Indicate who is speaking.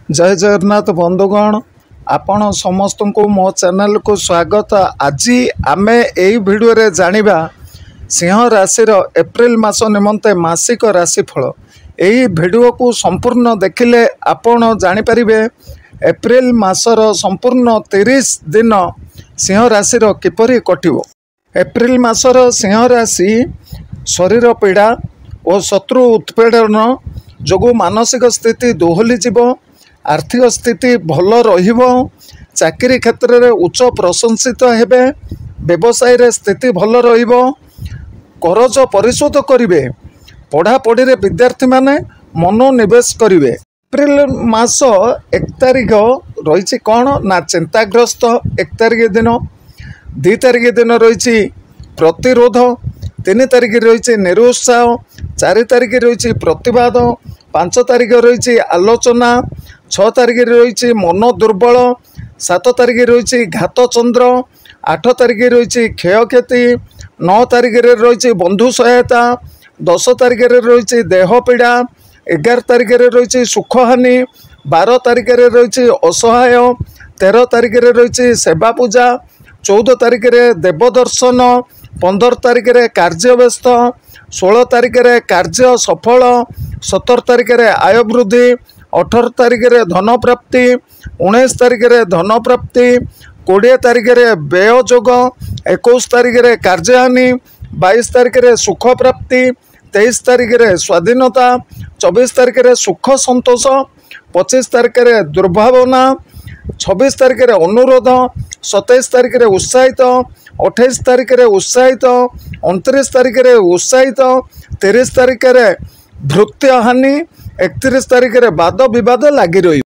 Speaker 1: जय जगन्नाथ बंधुगण आपण समस्त को मो चैनल को स्वागत। आज आमे एई वीडियो रे जानिबा सिंह राशि एप्रिल मास निमंते मासिक राशिफल। एई वीडियो को संपूर्ण देखिले आपण जानि परिबे एप्रिल मासर संपूर्ण 30 दिन सिंह राशि किपरि कटिबो। एप्रिल मासर सिंह राशि शरीर पीड़ा और शत्रु उत्पीड़न जोगु मानसिक स्थिति दोहली जीव, आर्थिक स्थिति भल रहिबो, चाकरी क्षेत्र में उच्च प्रशंसित हेबे, व्यवसाय रे स्थिति भल रहिबो, करज परिशोध करिवे, पढ़ापढ़ी रे विद्यार्थी माने मनोनिवेश करिवे। एप्रिल मास 1 तारिख रही कौन ना चिंताग्रस्त 1 तारिख दिन, 2 तारिख दिन रही प्रतिरोध, 3 तारिख रही निरुत्साह, 4 तारिख रही प्रतिवाद, 5 तारिख रही आलोचना, 6 तारिख रही मन दुर्बल, 7 तारिख रही घात चंद्र, 8 तारिख रही क्षयक्षति, 9 तारिख रही बंधु सहायता, 10 तारिख रही देह पीड़ा, 11 तारिख रही सुखहानि, 12 तारिख रही असहाय, 13 तारिख रही सेवा पूजा, 14 तारिख देवदर्शन, 15 तारिख कार्य व्यस्त, 16 तारिख कार्य सफल, 17 तारिख आय वृद्धि, 18 तारिख धन प्राप्ति, 19 तारिख धन प्राप्ति, 20 तारिख व्यय जोग, 21 तारिख कार्यहानि, 22 तारिख सुख प्राप्ति, 23 तारिख स्वाधीनता, 24 तारिख सुख संतोष, 25 तारिख दुर्भावना, 26 तारिख अनुरोध, 27 तारिख उत्साहित, 28 तारिख उत्साहित, 29 तारिख उत्साहित, 30 तारिख भृत्य हानि, 31 तारिख वाद विवाद लगी रही।